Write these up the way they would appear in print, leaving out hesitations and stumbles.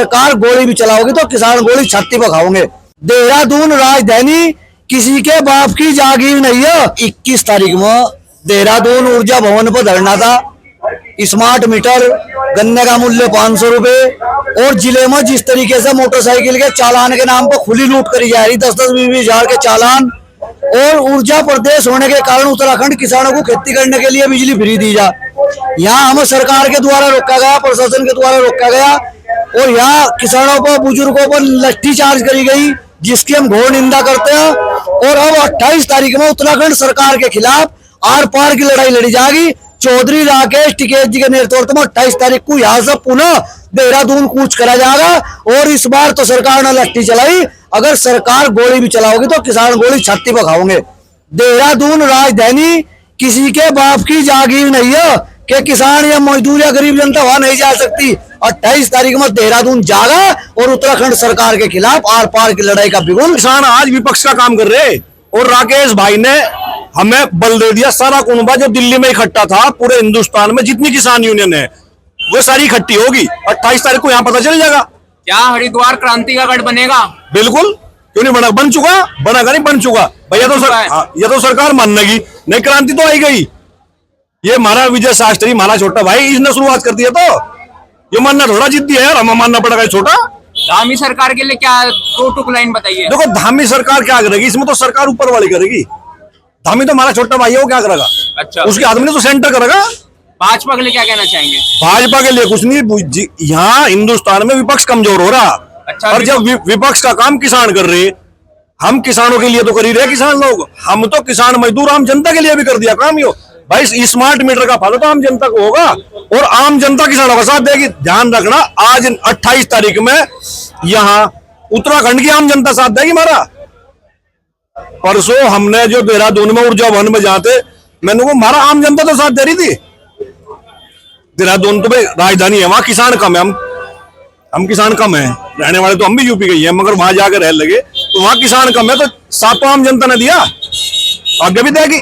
सरकार गोली भी चलाओगी तो किसान गोली छाती पर खाओगे। देहरादून राजधानी किसी के बाप की जागीर नहीं है। 21 तारीख में देहरादून ऊर्जा भवन पर धरना था। स्मार्ट मीटर, गन्ने का मूल्य 500 रुपए, और जिले में जिस तरीके से मोटरसाइकिल के चालान के नाम पर खुली लूट करी जा रही, 10-10, 20-20 हजार के चालान, और ऊर्जा प्रदेश होने के कारण उत्तराखंड किसानों को खेती करने के लिए बिजली फ्री दी जा, यहाँ हमें सरकार के द्वारा रोका गया, प्रशासन के द्वारा रोका गया, और यहाँ किसानों पर, बुजुर्गों पर लाठी चार्ज करी गई, जिसकी हम घोर निंदा करते हैं। और अब 28 तारीख में उत्तराखंड सरकार के खिलाफ आर पार की लड़ाई लड़ी जाएगी। चौधरी राकेश टिकैत जी के नेतृत्व में 28 तारीख को यहाँ से पुनः देहरादून कूच करा जाएगा। और इस बार तो सरकार ने लाठी चलाई, अगर सरकार गोली भी चलाओगी तो किसान गोली छाती पर खाओगे। देहरादून राजधानी किसी के बाप की जागीर नहीं है कि किसान या मजदूर या गरीब जनता वहां नहीं जा सकती। 28 तारीख में देहरादून जागा और उत्तराखंड सरकार के खिलाफ आर पार की लड़ाई का बिगुल। किसान आज विपक्ष का काम कर रहे, और राकेश भाई ने हमें बल दे दिया। सारा कुनबा जो दिल्ली में इकट्ठा था, पूरे हिंदुस्तान में जितनी किसान यूनियन है वो सारी इकट्ठी होगी। 28 तारीख को यहाँ पता चल जाएगा। क्या हरिद्वार क्रांति का गढ़ बनेगा? बिल्कुल, क्यों नहीं बना, बन चुका, बना नहीं बन चुका भैया। ये तो सरकार मान लेगी, नहीं क्रांति तो आई गई। ये हमारा विजय शास्त्री, हमारा छोटा भाई, इसने शुरुआत कर दिया। तो ये मानना थोड़ा जिद्दी है यार, हमें मानना पड़ेगा छोटा। धामी सरकार के लिए क्या दो टुक लाइन बताइए। देखो, धामी सरकार क्या करेगी इसमें, तो सरकार ऊपर वाली करेगी। धामी तो हमारा छोटा भाई है, वो क्या करेगा? अच्छा, उसके हाथ में तो सेंटर करेगा। भाजपा के लिए क्या कहना चाहेंगे? भाजपा के लिए कुछ नहीं, यहाँ हिंदुस्तान में विपक्ष कमजोर हो रहा। अच्छा, और जब विपक्ष का काम किसान कर रहे, हम किसानों के लिए तो कर ही रहे किसान लोग, हम तो किसान मजदूर आम जनता के लिए भी कर दिया काम। यो भाई, स्मार्ट मीटर का फायदा तो आम जनता को होगा, और आम जनता किसानों का साथ देगी। ध्यान रखना, आज 28 तारीख में यहाँ उत्तराखंड की आम जनता साथ देगी हमारा। परसों हमने जो देहरादून में ऊर्जा भवन में जाते, मैंने को हमारा आम जनता तो साथ दे रही थी। देहरादून तो भाई राजधानी है, वहां किसान कम है, हम किसान कम है, रहने वाले तो हम भी यूपी के ही है, मगर वहां जाकर रह लगे तो वहां किसान कम है, तो साथ तो आम जनता ने दिया, आगे भी देगी।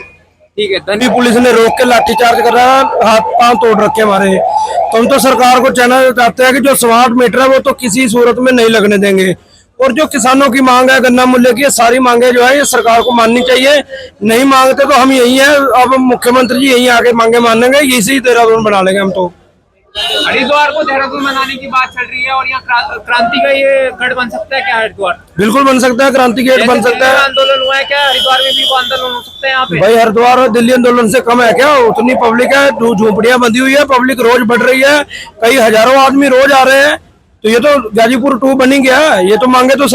ठीक है, धन्यवाद। पुलिस ने रोक के लाठीचार्ज कर रहा है, हाथ पांव तोड़ रखे हमारे। तो हम तो सरकार को कहना चाहते हैं कि जो स्मार्ट मीटर है वो तो किसी सूरत में नहीं लगने देंगे, और जो किसानों की मांग है गन्ना मूल्य की, सारी मांगे जो है ये सरकार को माननी चाहिए। नहीं मांगते तो हम यही है, अब मुख्यमंत्री जी यही आके मांगे मानेंगे, इसी देहरादून बना लेंगे हम तो। हरिद्वार को देहरादून बनाने की बात चल रही है, और यहाँ क्रांति का ये गढ़ बन सकता है क्या हरिद्वार? बिल्कुल बन सकता है, क्रांति गेट बन सकता है। आंदोलन हुआ है क्या हरिद्वार में भी वो आंदोलन हो सकता है यहाँ पे? भाई, हरिद्वार और दिल्ली आंदोलन से कम है क्या? उतनी पब्लिक है, झोपड़ियां बंधी हुई है, पब्लिक रोज बढ़ रही है, कई हजारों आदमी रोज आ रहे हैं, तो ये तो गाजीपुर 2 बनी गया। ये तो मांगे तो